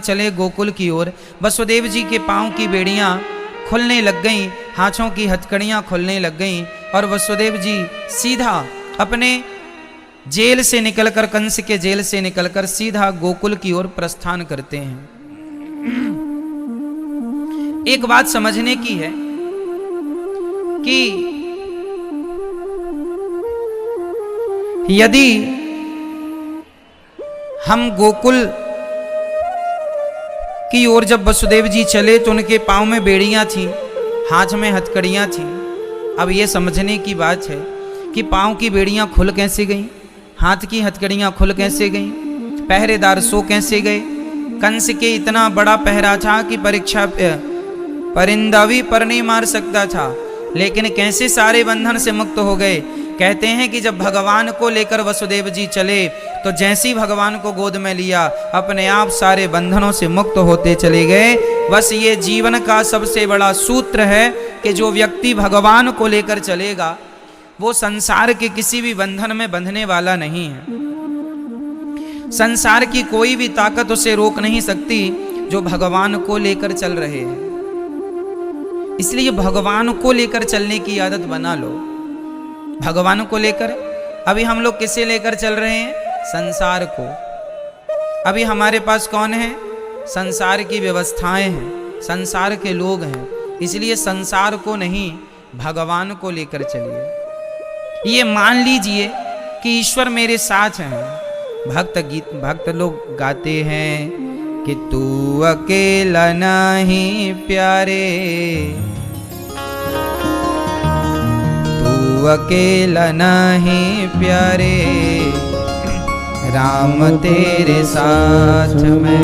चले गोकुल की ओर। वसुदेव जी के पांव की बेड़ियां खुलने लग गईं, हाथों की हथकड़ियां खुलने लग गईं और वसुदेव जी सीधा अपने जेल से निकलकर, कंस के जेल से निकलकर सीधा गोकुल की ओर प्रस्थान करते हैं। एक बात समझने की है कि यदि हम गोकुल की ओर जब वसुदेव जी चले तो उनके पांव में बेड़ियां थीं, हाथ में हथकड़ियां थीं। अब ये समझने की बात है कि पांव की बेड़ियां खुल कैसे गईं, हाथ की हथकड़ियां खुल कैसे गईं, पहरेदार सो कैसे गए। कंस के इतना बड़ा पहरा था कि परीक्षा परिंदा भी पर नहीं मार सकता था, लेकिन कैसे सारे बंधन से मुक्त हो गए। कहते हैं कि जब भगवान को लेकर वसुदेव जी चले तो जैसे ही भगवान को गोद में लिया अपने आप सारे बंधनों से मुक्त होते चले गए। बस ये जीवन का सबसे बड़ा सूत्र है कि जो व्यक्ति भगवान को लेकर चलेगा वो संसार के किसी भी बंधन में बंधने वाला नहीं है। संसार की कोई भी ताकत उसे रोक नहीं सकती जो भगवान को लेकर चल रहे हैं। इसलिए भगवान को लेकर चलने की आदत बना लो। भगवान को लेकर, अभी हम लोग किसे लेकर चल रहे हैं? संसार को। अभी हमारे पास कौन है? संसार की व्यवस्थाएं हैं, संसार के लोग हैं। इसलिए संसार को नहीं, भगवान को लेकर चलिए। ये मान लीजिए कि ईश्वर मेरे साथ हैं। भक्त लोग गाते हैं कि तू अकेला नहीं प्यारे, तू अकेला नहीं प्यारे, राम तेरे साथ में।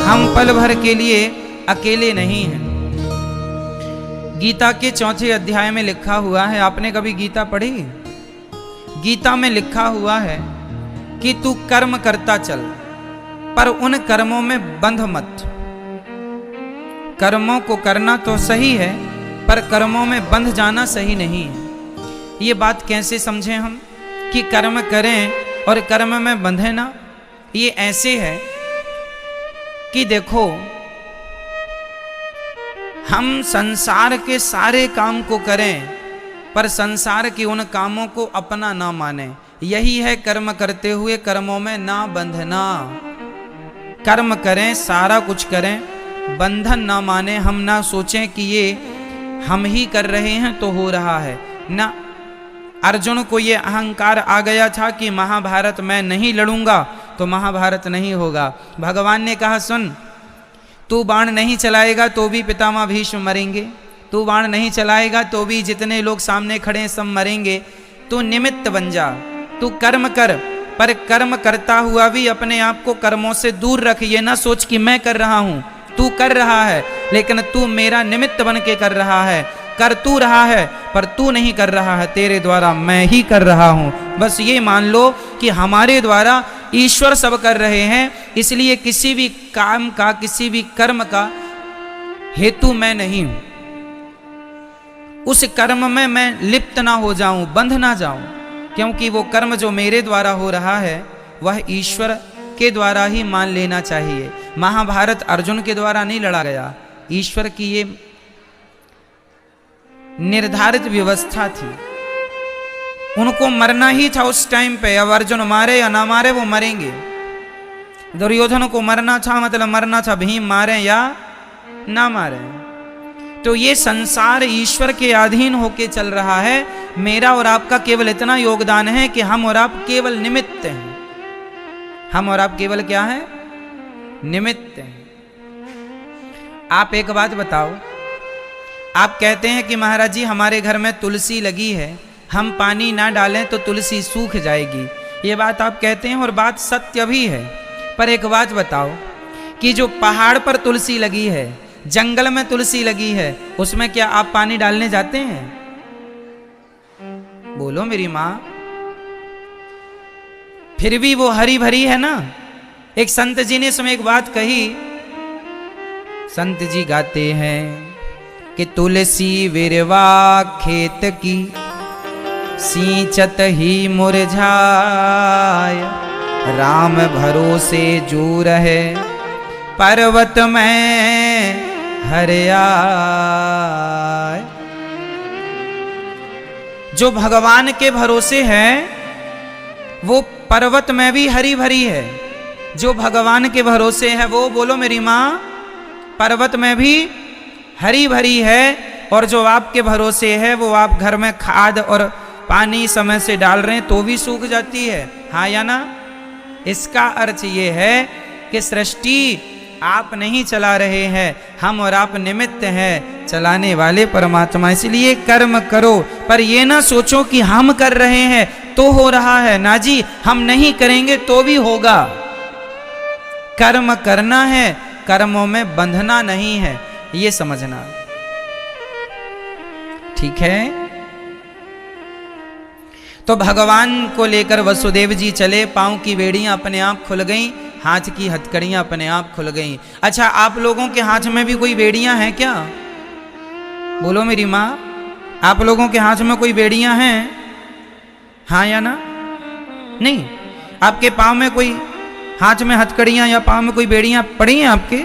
हम पल भर के लिए अकेले नहीं हैं। गीता के 4 अध्याय में लिखा हुआ है, आपने कभी गीता पढ़ी? गीता में लिखा हुआ है कि तू कर्म करता चल, पर उन कर्मों में बंध मत। कर्मों को करना तो सही है, पर कर्मों में बंध जाना सही नहीं है। ये बात कैसे समझें हम कि कर्म करें और कर्म में बंधे ना? ये ऐसे है कि देखो, हम संसार के सारे काम को करें पर संसार के उन कामों को अपना ना माने। यही है कर्म करते हुए कर्मों में ना बंधना। कर्म करें, सारा कुछ करें, बंधन ना माने। हम ना सोचें कि ये हम ही कर रहे हैं तो हो रहा है ना। अर्जुन को ये अहंकार आ गया था कि महाभारत मैं नहीं लड़ूंगा तो महाभारत नहीं होगा। भगवान ने कहा सुन, तू बाण नहीं चलाएगा तो भी पितामह भीष्म मरेंगे, तू बाण नहीं चलाएगा तो भी जितने लोग सामने खड़े हैं सब मरेंगे। तू निमित्त बन जा, तू कर्म कर, पर कर्म करता हुआ भी अपने आप को कर्मों से दूर रख। ये ना सोच कि मैं कर रहा हूं, तू कर रहा है लेकिन तू मेरा निमित्त बन के कर रहा है। कर तू रहा है पर तू नहीं कर रहा है, तेरे द्वारा मैं ही कर रहा हूं। बस ये मान लो कि हमारे द्वारा ईश्वर सब कर रहे हैं। इसलिए किसी भी काम का, किसी भी कर्म का हेतु मैं नहीं हूं। उस कर्म में मैं लिप्त ना हो जाऊं, बंध ना जाऊं, क्योंकि वो कर्म जो मेरे द्वारा हो रहा है वह ईश्वर के द्वारा ही मान लेना चाहिए। महाभारत अर्जुन के द्वारा नहीं लड़ा गया, ईश्वर की ये निर्धारित व्यवस्था थी। उनको मरना ही था उस टाइम पे। अब अर्जुन मारे या ना मारे, वो मरेंगे। दुर्योधन को मरना था, मतलब मरना था, भीम मारे या ना मारे। तो ये संसार ईश्वर के अधीन होके चल रहा है। मेरा और आपका केवल इतना योगदान है कि हम और आप केवल निमित्त हैं। हम और आप केवल क्या हैं? निमित्त हैं। आप एक बात बताओ, आप कहते हैं कि महाराज जी हमारे घर में तुलसी लगी है, हम पानी ना डालें तो तुलसी सूख जाएगी। ये बात आप कहते हैं और बात सत्य भी है। पर एक बात बताओ कि जो पहाड़ पर तुलसी लगी है, जंगल में तुलसी लगी है, उसमें क्या आप पानी डालने जाते हैं? बोलो मेरी माँ। फिर भी वो हरी भरी है ना। एक संत जी ने इसमें एक बात कही। संत जी गाते हैं कि तुलसी विरवा खेत की, सींचत ही मुरझाय, राम भरोसे जो रहे पर्वत में हरियाय। जो भगवान के भरोसे है वो पर्वत में भी हरी भरी है। जो भगवान के भरोसे है वो, बोलो मेरी माँ, पर्वत में भी हरी भरी है। और जो आपके भरोसे है वो आप घर में खाद और पानी समय से डाल रहे हैं तो भी सूख जाती है, हाँ या ना। इसका अर्थ ये है कि सृष्टि आप नहीं चला रहे हैं, हम और आप निमित्त हैं, चलाने वाले परमात्मा। इसलिए कर्म करो, पर ये ना सोचो कि हम कर रहे हैं तो हो रहा है, ना जी, हम नहीं करेंगे तो भी होगा। कर्म करना है, कर्मों में बंधना नहीं है, ये समझना, ठीक है। तो भगवान को लेकर वसुदेव जी चले, पांव की बेड़ियां अपने आप खुल गईं, हाथ की हथकड़ियां अपने आप खुल गईं। अच्छा, आप लोगों के हाथ में भी कोई बेड़ियां हैं क्या? बोलो मेरी माँ, आप लोगों के हाथ में कोई बेड़ियां हैं, हाँ या ना? नहीं। आपके पांव में कोई, हाथ में हथकड़ियां या पांव में कोई बेड़ियां पड़ी हैं आपके,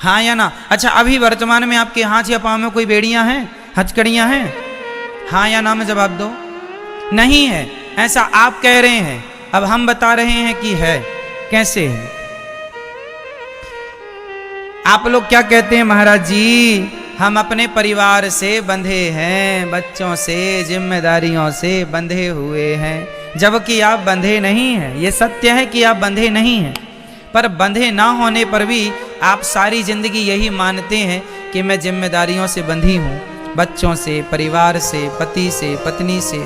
हाँ या ना? अच्छा, अभी वर्तमान में आपके हाथ या पांव में कोई बेड़ियां हैं, हथकड़ियां हैं, हाँ या ना में जवाब दो। नहीं है, ऐसा आप कह रहे हैं। अब हम बता रहे हैं कि है। कैसे है? आप लोग क्या कहते हैं, महाराज जी हम अपने परिवार से बंधे हैं, बच्चों से, जिम्मेदारियों से बंधे हुए हैं, जबकि आप बंधे नहीं हैं। ये सत्य है कि आप बंधे नहीं हैं, पर बंधे ना होने पर भी आप सारी जिंदगी यही मानते हैं कि मैं जिम्मेदारियों से बंधी हूँ, बच्चों से, परिवार से, पति से, पत्नी से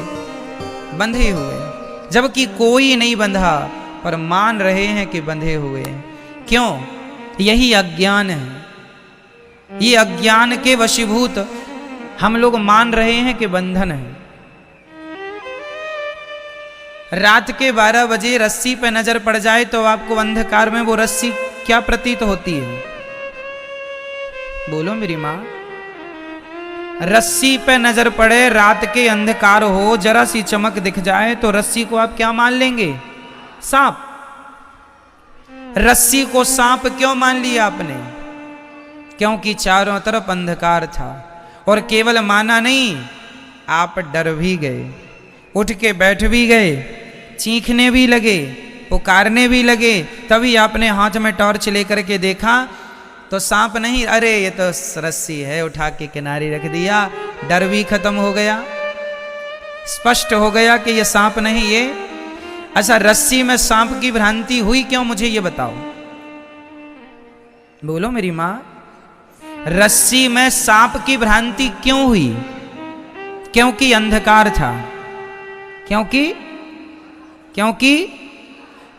बंधे हुए, जबकि कोई नहीं बंधा, पर मान रहे हैं कि बंधे हुए हैं। क्यों? यही अज्ञान है। ये अज्ञान के वशीभूत हम लोग मान रहे हैं कि बंधन है। रात के 12 बजे रस्सी पे नजर पड़ जाए तो आपको अंधकार में वो रस्सी क्या प्रतीत होती है? बोलो मेरी माँ। रस्सी पे नजर पड़े, रात के अंधकार हो, जरा सी चमक दिख जाए तो रस्सी को आप क्या मान लेंगे? सांप। रस्सी को सांप क्यों मान लिया आपने? क्योंकि चारों तरफ अंधकार था। और केवल माना नहीं, आप डर भी गए, उठ के बैठ भी गए, चीखने भी लगे, पुकारने भी लगे। तभी आपने हाथ में टॉर्च लेकर के देखा तो सांप नहीं, अरे ये तो रस्सी है, उठा के किनारे रख दिया। डर भी खत्म हो गया, स्पष्ट हो गया कि ये सांप नहीं। ये अच्छा, रस्सी में सांप की भ्रांति हुई क्यों, मुझे ये बताओ। बोलो मेरी माँ, रस्सी में सांप की भ्रांति क्यों हुई? क्योंकि अंधकार था। क्योंकि क्योंकि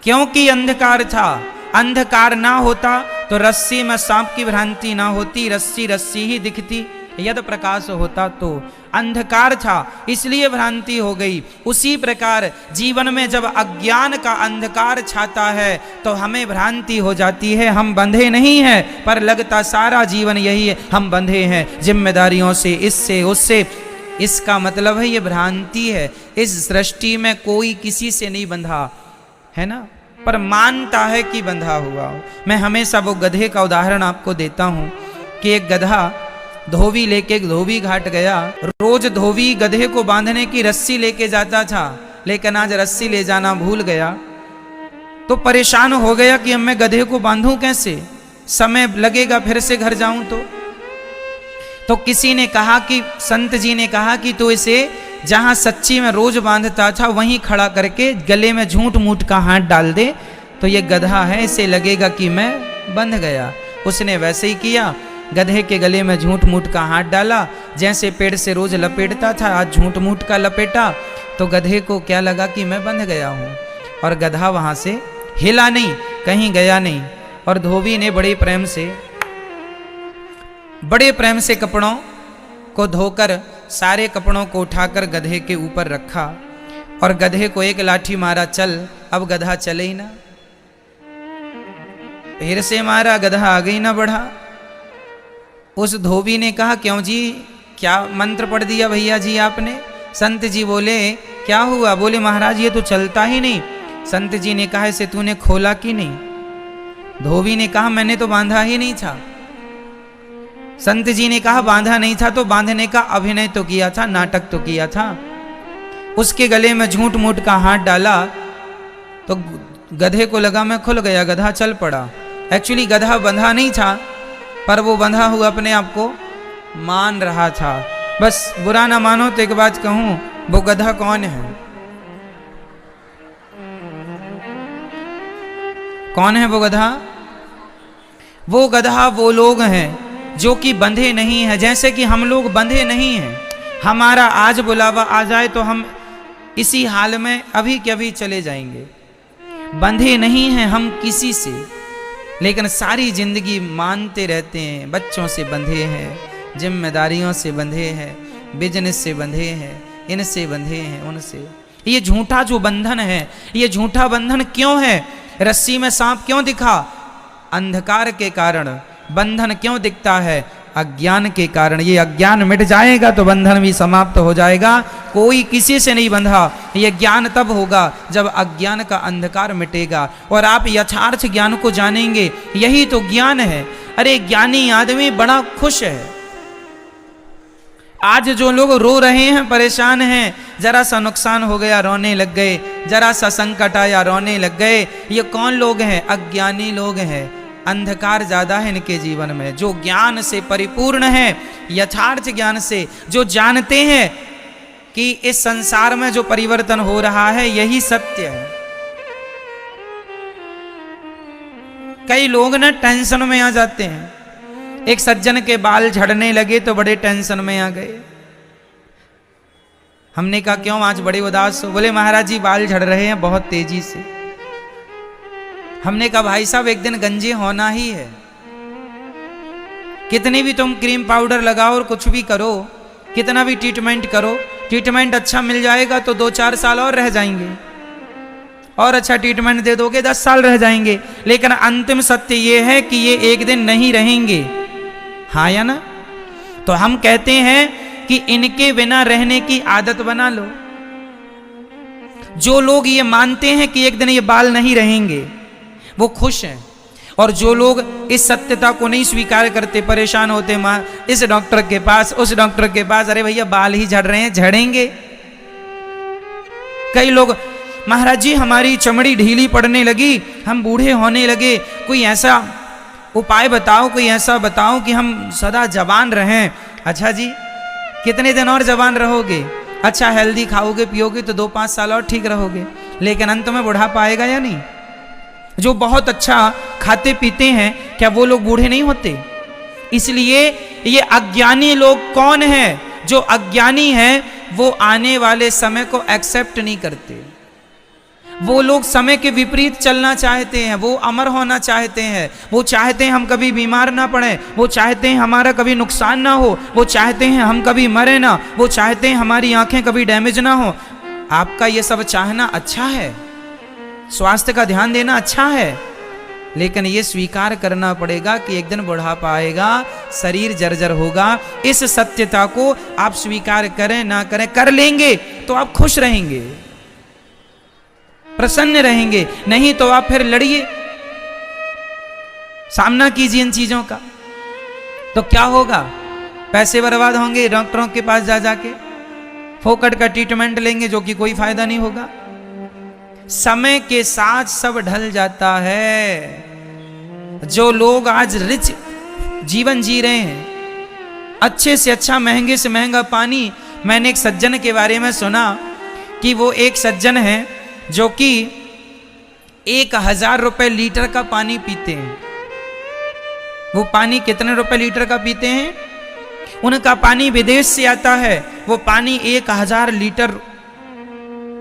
क्योंकि अंधकार था। अंधकार ना होता तो रस्सी में सांप की भ्रांति ना होती, रस्सी रस्सी ही दिखती। यदि प्रकाश होता तो, अंधकार था इसलिए भ्रांति हो गई। उसी प्रकार जीवन में जब अज्ञान का अंधकार छाता है तो हमें भ्रांति हो जाती है, हम बंधे नहीं हैं, पर लगता सारा जीवन यही है, हम बंधे हैं जिम्मेदारियों से, इससे उससे। इसका मतलब है ये भ्रांति है। इस सृष्टि में कोई किसी से नहीं बंधा है ना, पर मानता है कि बंधा हुआ हो। मैं हमेशा वो गधे का उदाहरण आपको देता हूँ कि एक गधा धोबी लेके धोबी घाट गया। रोज धोबी गधे को बांधने की रस्सी लेके जाता था, लेकिन आज रस्सी ले जाना भूल गया। तो परेशान हो गया कि अब मैं गधे को बांधूं कैसे, समय लगेगा फिर से घर जाऊं तो किसी ने कहा कि, संत जी ने कहा कि तो इसे जहां सच्ची में रोज बांधता था वहीं खड़ा करके गले में झूठ मूठ का हाथ डाल दे तो ये गधा है, इसे लगेगा कि मैं बंध गया। उसने वैसे ही किया, गधे के गले में झूठ मूठ का हाथ डाला। जैसे पेड़ से रोज लपेटता था, आज झूठ मूठ का लपेटा तो गधे को क्या लगा कि मैं बंध गया हूँ। और गधा वहां से हिला नहीं, कहीं गया नहीं। और धोबी ने बड़े प्रेम से कपड़ों को धोकर सारे कपड़ों को उठाकर गधे के ऊपर रखा और गधे को एक लाठी मारा, चल। अब गधा चले ही ना, फिर से मारा, गधा आगे ही ना बढ़ा। उस धोबी ने कहा, क्यों जी, क्या मंत्र पढ़ दिया भैया जी आपने? संत जी बोले, क्या हुआ? बोले, महाराज ये तो चलता ही नहीं। संत जी ने कहा, इसे तूने खोला कि नहीं? धोबी ने कहा मैंने तो बांधा ही नहीं था। संत जी ने कहा बांधा नहीं था तो बांधने का अभिनय तो किया था, नाटक तो किया था। उसके गले में झूठ मूठ का हाथ डाला तो गधे को लगा मैं खुल गया, गधा चल पड़ा। एक्चुअली गधा बंधा नहीं था, पर वो बंधा हुआ अपने आप को मान रहा था। बस बुरा ना मानो तो एक बात कहूं, वो गधा कौन है? कौन है वो गधा? वो गधा वो लोग हैं जो कि बंधे नहीं हैं, जैसे कि हम लोग बंधे नहीं हैं। हमारा आज बुलावा आ जाए तो हम इसी हाल में अभी के अभी चले जाएंगे। बंधे नहीं हैं हम किसी से, लेकिन सारी जिंदगी मानते रहते हैं। बच्चों से बंधे हैं, जिम्मेदारियों से बंधे हैं, बिजनेस से बंधे हैं, इनसे बंधे हैं, उनसे। ये झूठा जो बंधन है, ये झूठा बंधन क्यों है? रस्सी में सांप क्यों दिखा? अंधकार के कारण। बंधन क्यों दिखता है? अज्ञान के कारण। ये अज्ञान मिट जाएगा तो बंधन भी समाप्त हो जाएगा। कोई किसी से नहीं बंधा। ये ज्ञान तब होगा जब अज्ञान का अंधकार मिटेगा और आप यथार्थ ज्ञान को जानेंगे। यही तो ज्ञान है। अरे ज्ञानी आदमी बड़ा खुश है। आज जो लोग रो रहे हैं, परेशान हैं, जरा सा नुकसान हो गया रोने लग गए, जरा सा संकट आया रोने लग गए, ये कौन लोग हैं? अज्ञानी लोग हैं। अंधकार ज्यादा है इनके जीवन में। जो ज्ञान से परिपूर्ण है, यथार्थ ज्ञान से, जो जानते हैं कि इस संसार में जो परिवर्तन हो रहा है यही सत्य है। कई लोग ना टेंशन में आ जाते हैं। एक सज्जन के बाल झड़ने लगे तो बड़े टेंशन में आ गए। हमने कहा क्यों आज बड़े उदास हो? बोले महाराज जी बाल झड़ रहे हैं बहुत तेजी से। हमने कहा भाई साहब एक दिन गंजे होना ही है। कितनी भी तुम क्रीम पाउडर लगाओ और कुछ भी करो, कितना भी ट्रीटमेंट करो, ट्रीटमेंट अच्छा मिल जाएगा तो 2-4 साल और रह जाएंगे, और अच्छा ट्रीटमेंट दे दोगे 10 साल रह जाएंगे। लेकिन अंतिम सत्य ये है कि ये एक दिन नहीं रहेंगे। हाँ या ना? तो हम कहते हैं कि इनके बिना रहने की आदत बना लो। जो लोग ये मानते हैं कि एक दिन ये बाल नहीं रहेंगे वो खुश हैं, और जो लोग इस सत्यता को नहीं स्वीकार करते, परेशान होते, मां इस डॉक्टर के पास उस डॉक्टर के पास, अरे भैया बाल ही झड़ रहे हैं, झड़ेंगे। कई लोग महाराज जी हमारी चमड़ी ढीली पड़ने लगी, हम बूढ़े होने लगे, कोई ऐसा उपाय बताओ, कोई ऐसा बताओ कि हम सदा जवान रहें। अच्छा जी कितने दिन और जवान रहोगे? अच्छा हेल्दी खाओगे पियोगे तो 2-5 साल और ठीक रहोगे, लेकिन अंत में बुढ़ापा आएगा या नहीं? जो बहुत अच्छा खाते पीते हैं क्या वो लोग बूढ़े नहीं होते? इसलिए ये अज्ञानी लोग कौन हैं? जो अज्ञानी हैं वो आने वाले समय को एक्सेप्ट नहीं करते। वो लोग समय के विपरीत चलना चाहते हैं, वो अमर होना चाहते हैं, वो चाहते हैं हम कभी बीमार ना पड़े, वो चाहते हैं हमारा कभी नुकसान ना हो, वो चाहते हैं हम कभी मरे ना, वो चाहते हैं हमारी आंखें कभी डैमेज ना हो। आपका ये सब चाहना अच्छा है, स्वास्थ्य का ध्यान देना अच्छा है, लेकिन ये स्वीकार करना पड़ेगा कि एक दिन बुढ़ापा आएगा, शरीर जर्जर होगा। इस सत्यता को आप स्वीकार करें ना करें, कर लेंगे तो आप खुश रहेंगे, प्रसन्न रहेंगे, नहीं तो आप फिर लड़िए, सामना कीजिए इन चीजों का। तो क्या होगा? पैसे बर्बाद होंगे, डॉक्टरों के पास जा जाके फोकट का ट्रीटमेंट लेंगे जो कि कोई फायदा नहीं होगा। समय के साथ सब ढल जाता है। जो लोग आज रिच जीवन जी रहे हैं, अच्छे से अच्छा महंगे से महंगा पानी, मैंने एक सज्जन के बारे में सुना कि वो एक सज्जन है जो कि 1000 रुपए लीटर का पानी पीते हैं। वो पानी कितने रुपए लीटर का पीते हैं? उनका पानी विदेश से आता है, वो पानी 1000 लीटर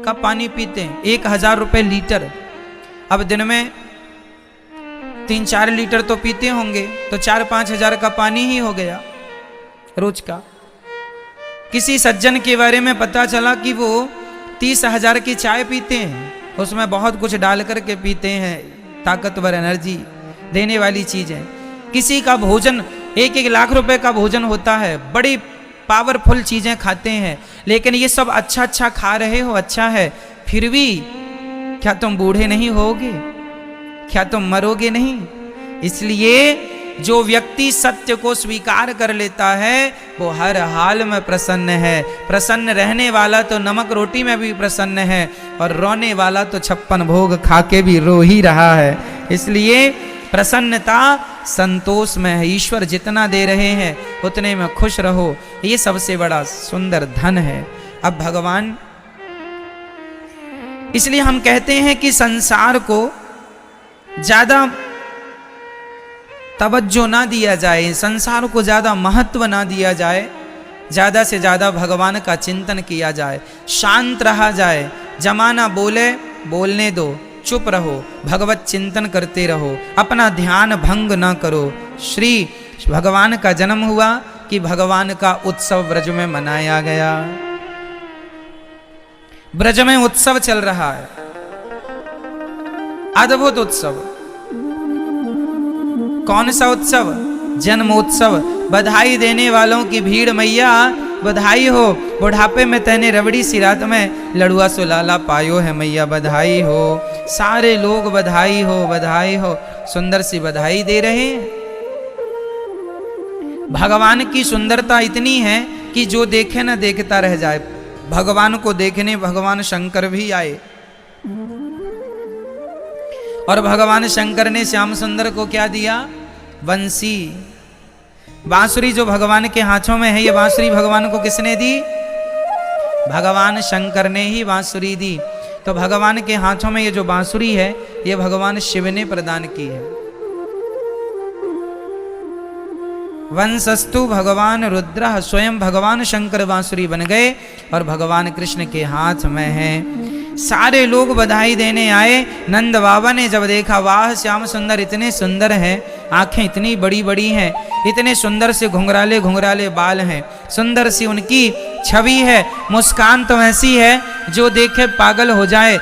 का पानी पीते हैं, 1000 रुपए लीटर। अब दिन में 3-4 लीटर तो पीते होंगे, तो 4-5 हजार का पानी ही हो गया रोज का। किसी सज्जन के बारे में पता चला कि वो 30,000 की चाय पीते हैं, उसमें बहुत कुछ डाल करके पीते हैं, ताकतवर एनर्जी देने वाली चीज है। किसी का भोजन 1-1 लाख रुपए का भोजन होता है, बड़ी पावरफुल चीजें खाते हैं, लेकिन ये सब अच्छा अच्छा खा रहे हो, अच्छा है, फिर भी क्या तुम बूढ़े नहीं होगे? क्या तुम मरोगे नहीं? इसलिए जो व्यक्ति सत्य को स्वीकार कर लेता है वो हर हाल में प्रसन्न है। प्रसन्न रहने वाला तो नमक रोटी में भी प्रसन्न है और रोने वाला तो 56 भोग खा के भी रो ही रहा है। इसलिए प्रसन्नता संतोष में है। ईश्वर जितना दे रहे हैं उतने में खुश रहो, ये सबसे बड़ा सुंदर धन है। अब भगवान, इसलिए हम कहते हैं कि संसार को ज्यादा तवज्जो ना दिया जाए, संसार को ज्यादा महत्व ना दिया जाए, ज्यादा से ज्यादा भगवान का चिंतन किया जाए, शांत रहा जाए। जमाना बोले बोलने दो, चुप रहो, भगवत चिंतन करते रहो, अपना ध्यान भंग ना करो। श्री भगवान का जन्म हुआ कि भगवान का उत्सव ब्रज में मनाया गया। ब्रज में उत्सव चल रहा है, अद्भुत उत्सव। कौन सा उत्सव? जन्म उत्सव। बधाई देने वालों की भीड़, मैया बधाई हो, बुढ़ापे में तैने रबड़ी सी रात में लड़ुआ सुलाला पायो है, मैया बधाई हो। सारे लोग बधाई हो बधाई हो, सुंदर सी बधाई दे रहे हैं। भगवान की सुंदरता इतनी है कि जो देखे ना देखता रह जाए। भगवान को देखने भगवान शंकर भी आए और भगवान शंकर ने श्याम सुंदर को क्या दिया? बंसी, बांसुरी जो भगवान के हाथों में है। ये बांसुरी भगवान को किसने दी? भगवान शंकर ने ही बांसुरी दी। तो भगवान के हाथों में ये जो बांसुरी है ये भगवान शिव ने प्रदान की है। वंशस्तु भगवान रुद्र, स्वयं भगवान शंकर बांसुरी बन गए और भगवान कृष्ण के हाथ में है। सारे लोग बधाई देने आए। नंद बाबा ने जब देखा, वाह श्याम सुंदर इतने सुंदर हैं, आंखें इतनी बड़ी बड़ी हैं, इतने सुंदर से घुंघराले घुंघराले बाल हैं, सुंदर सी उनकी छवि है, मुस्कान तो ऐसी है जो देखे पागल हो जाए।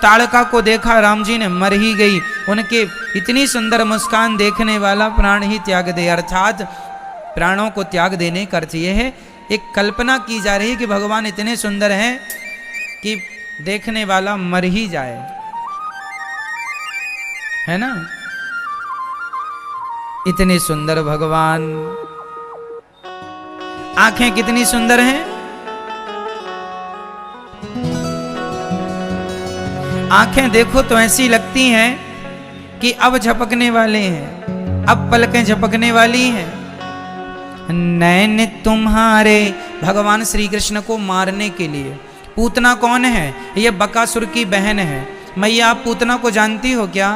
ताड़का को देखा, राम जी ने मर ही गई। उनके इतनी सुंदर मुस्कान देखने वाला प्राण ही त्याग दे। अर्थात प्राणों को त्याग देने का अर्थ यह है, एक कल्पना की जा रही है कि भगवान इतने सुंदर हैं कि देखने वाला मर ही जाए, है ना। इतने सुंदर भगवान, आंखें कितनी सुंदर हैं। आंखें देखो तो ऐसी लगती हैं कि अब झपकने वाले हैं, अब पलकें झपकने वाली हैं। नैन तुम्हारे, भगवान श्री कृष्ण को मारने के लिए। पूतना कौन है? ये बकासुर की बहन है। मैया आप पूतना को जानती हो क्या?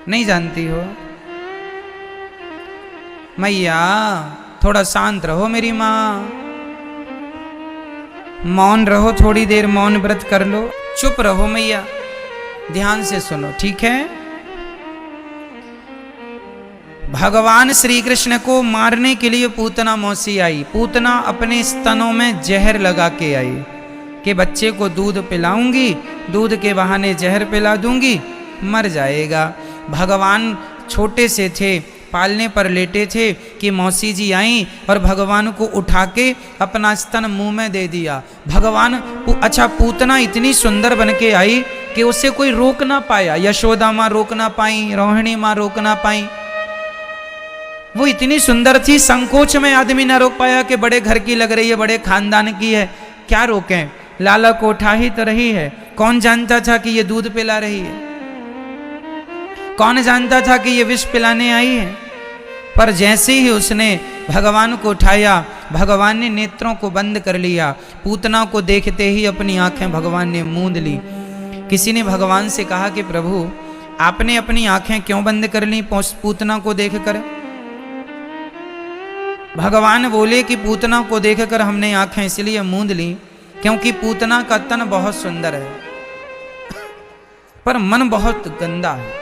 नहीं जानती हो? मैया थोड़ा शांत रहो मेरी माँ, मौन रहो, थोड़ी देर मौन व्रत कर लो, चुप रहो मैया, ध्यान से सुनो, ठीक है। भगवान श्री कृष्ण को मारने के लिए पूतना मौसी आई। पूतना अपने स्तनों में जहर लगा के आई कि बच्चे को दूध पिलाऊंगी, दूध के बहाने जहर पिला दूंगी, मर जाएगा। भगवान छोटे से थे, पालने पर लेटे थे कि मौसी जी आई और भगवान को उठा के अपना स्तन मुंह में दे दिया। भगवान अच्छा, पूतना इतनी सुंदर बन के आई कि उसे कोई रोक ना पाया। यशोदा माँ रोक ना पाई, रोहिणी माँ रोक ना पाई। वो इतनी सुंदर थी, संकोच में आदमी ना रोक पाया कि बड़े घर की लग रही है, बड़े खानदान की है, क्या रोकें। लाला को उठा ही तो रही है। कौन जानता था कि ये दूध पिला रही है? कौन जानता था कि ये विष पिलाने आई है? पर जैसे ही उसने भगवान को उठाया, भगवान ने नेत्रों को बंद कर लिया। पूतना को देखते ही अपनी आंखें भगवान ने मूंद ली। किसी ने भगवान से कहा कि प्रभु आपने अपनी आंखें क्यों बंद कर ली पूतना को देखकर? भगवान बोले कि पूतना को देखकर हमने आंखें इसलिए मूंद ली क्योंकि पूतना का तन बहुत सुंदर है पर मन बहुत गंदा है।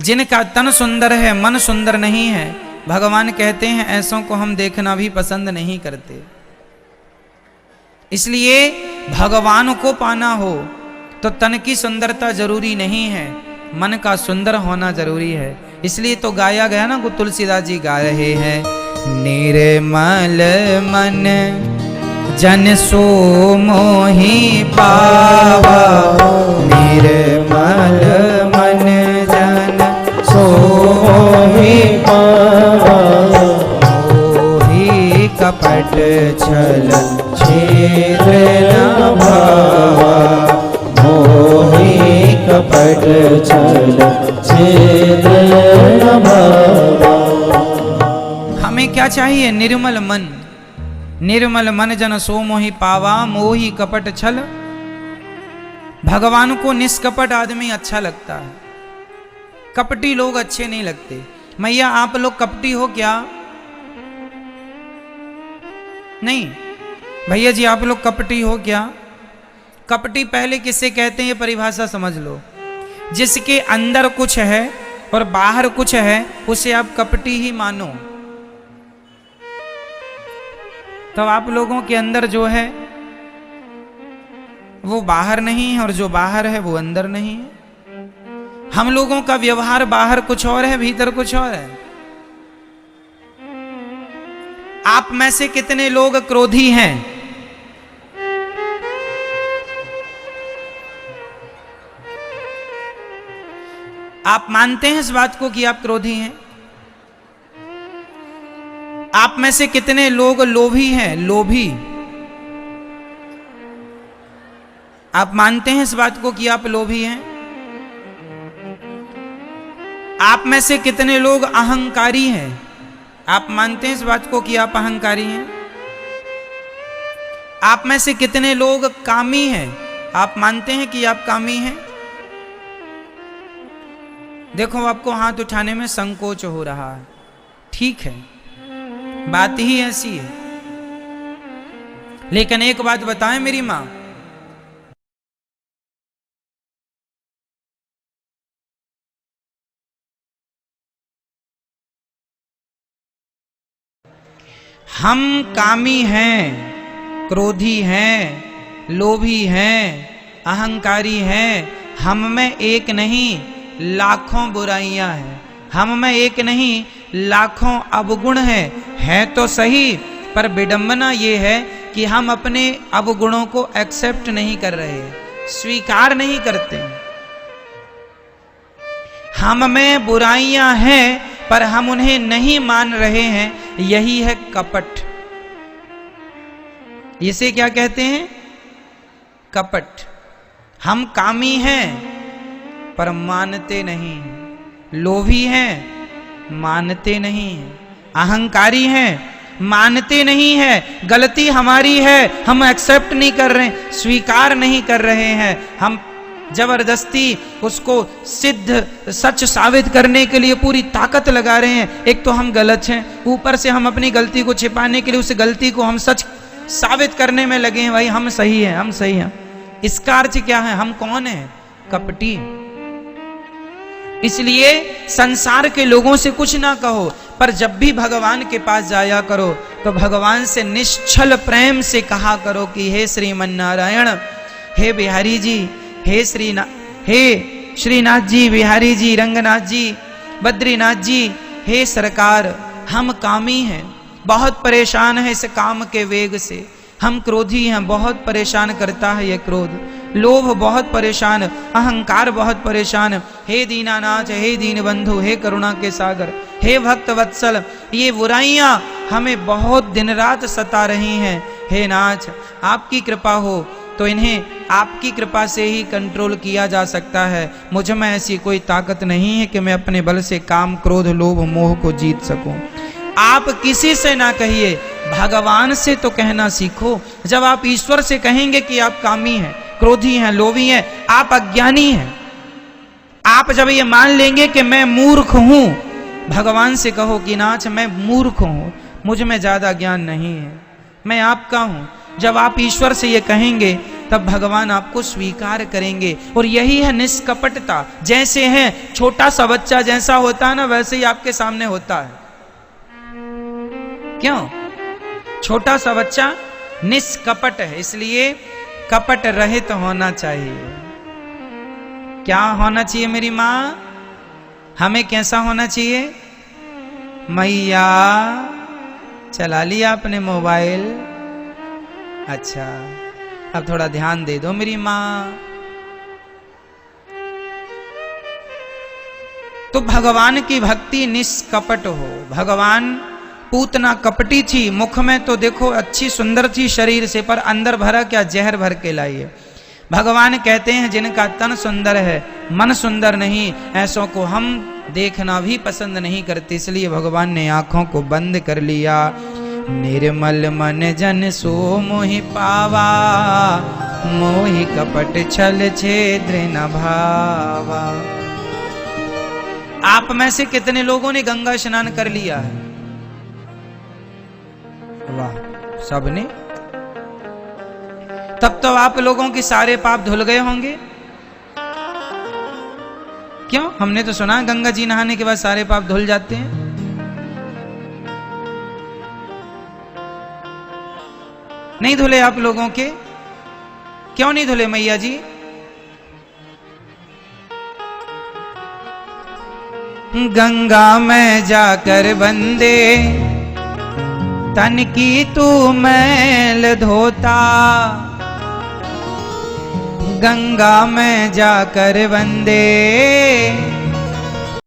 जिनका तन सुंदर है मन सुंदर नहीं है, भगवान कहते हैं ऐसों को हम देखना भी पसंद नहीं करते। इसलिए भगवान को पाना हो तो तन की सुंदरता जरूरी नहीं है, मन का सुंदर होना जरूरी है। इसलिए तो गाया गया ना, तुलसीदास जी गा रहे हैं, निर्मल मन जन सो मोहि पावा, निर्मल मन जन सो मोहि पावा, मोहि कपट छल छेद न भावा, मोहि कपट छल छेद न भावा। हमें क्या चाहिए? निर्मल मन। निर्मल मन जन सो मोहि पावा, मोहि कपट छल। भगवान को निष्कपट आदमी अच्छा लगता है, कपटी लोग अच्छे नहीं लगते। मैया आप लोग कपटी हो क्या? नहीं भैया जी, आप लोग कपटी हो क्या? कपटी पहले किसे कहते हैं ये परिभाषा समझ लो। जिसके अंदर कुछ है और बाहर कुछ है उसे आप कपटी ही मानो। तो आप लोगों के अंदर जो है वो बाहर नहीं है और जो बाहर है वो अंदर नहीं है। हम लोगों का व्यवहार बाहर कुछ और है, भीतर कुछ और है। आप में से कितने लोग क्रोधी हैं? आप मानते हैं इस बात को कि आप क्रोधी हैं? आप में से कितने लोग लोभी हैं? लोभी। आप मानते हैं इस बात को कि आप लोभी हैं? आप में से कितने लोग अहंकारी हैं? आप मानते हैं इस बात को कि आप अहंकारी हैं? आप में से कितने लोग कामी हैं? आप मानते हैं कि आप कामी हैं? देखो आपको हाथ उठाने में संकोच हो रहा है, ठीक है, बात ही ऐसी है। लेकिन एक बात बताएं मेरी मां, हम कामी हैं, क्रोधी हैं, लोभी हैं, अहंकारी हैं। हम में एक नहीं लाखों बुराइयां हैं, हम में एक नहीं लाखों अवगुण हैं। है तो सही, पर विडंबना ये है कि हम अपने अवगुणों को एक्सेप्ट नहीं कर रहे, स्वीकार नहीं करते। हम में बुराइयां हैं पर हम उन्हें नहीं मान रहे हैं, यही है कपट। इसे क्या कहते हैं? कपट। हम कामी हैं पर मानते नहीं, लोभी हैं मानते नहीं हैं, अहंकारी हैं मानते नहीं है, गलती हमारी है हम एक्सेप्ट नहीं कर रहे, स्वीकार नहीं कर रहे हैं। हम जबरदस्ती उसको सिद्ध सच साबित करने के लिए पूरी ताकत लगा रहे हैं। एक तो हम गलत हैं, ऊपर से हम अपनी गलती को छिपाने के लिए उस गलती को हम सच साबित करने में लगे हैं। भाई हम सही हैं, हम सही हैं। इसका अर्थ क्या है? हम कौन हैं? कपटी। इसलिए संसार के लोगों से कुछ ना कहो, पर जब भी भगवान के पास जाया करो तो भगवान से निश्चल प्रेम से कहा करो कि हे श्रीमन नारायण, हे बिहारी जी, हे श्रीनाथ जी, बिहारी जी, रंगनाथ जी, बद्रीनाथ जी, हे सरकार, हम कामी हैं, बहुत परेशान है इस काम के वेग से। हम क्रोधी हैं, बहुत परेशान करता है ये क्रोध। लोभ बहुत परेशान, अहंकार बहुत परेशान। हे दीनानाथ, हे दीन बंधु, हे करुणा के सागर, हे भक्त वत्सल, ये बुराइयां हमें बहुत दिन रात सता रही हैं। हे नाथ, आपकी कृपा हो तो इन्हें आपकी कृपा से ही कंट्रोल किया जा सकता है। मुझ में ऐसी कोई ताकत नहीं है कि मैं अपने बल से काम, क्रोध, लोभ, मोह को जीत सकूं। आप किसी से ना कहिए, भगवान से तो कहना सीखो। जब आप ईश्वर से कहेंगे कि आप कामी हैं, क्रोधी हैं, लोभी हैं, आप अज्ञानी हैं। आप जब ये मान लेंगे कि मैं मूर्ख हूं, भगवान से कहो कि नाथ मैं मूर्ख हूं, मुझ में ज्यादा ज्ञान नहीं है, मैं आपका हूं। जब आप ईश्वर से ये कहेंगे तब भगवान आपको स्वीकार करेंगे। और यही है निष्कपटता। जैसे है छोटा सा बच्चा जैसा होता है ना, वैसे ही आपके सामने होता है। क्यों? छोटा सा बच्चा निष्कपट है, इसलिए कपट रहित होना चाहिए। क्या होना चाहिए मेरी मां? हमें कैसा होना चाहिए? मैया चला लिया आपने मोबाइल, अच्छा अब थोड़ा ध्यान दे दो मेरी माँ। तो भगवान की भक्ति निष्कपट हो। भगवान पूतना कपटी थी, मुख में तो देखो अच्छी सुंदर थी शरीर से, पर अंदर भरा क्या, जहर भर के लाई है। भगवान कहते हैं जिनका तन सुंदर है मन सुंदर नहीं, ऐसों को हम देखना भी पसंद नहीं करते। इसलिए भगवान ने आंखों को बंद कर लिया। निर्मल मन जन सो मोहि पावा, मोहि कपट छल छेद्र न भावा। आप में से कितने लोगों ने गंगा स्नान कर लिया है? वाह, सबने। तब तो आप लोगों के सारे पाप धुल गए होंगे। क्यों? हमने तो सुना गंगा जी नहाने के बाद सारे पाप धुल जाते हैं। नहीं धुले आप लोगों के? क्यों नहीं धुले मैया जी? गंगा में जाकर बंदे तन की तू मैल धोता, गंगा में जाकर बंदे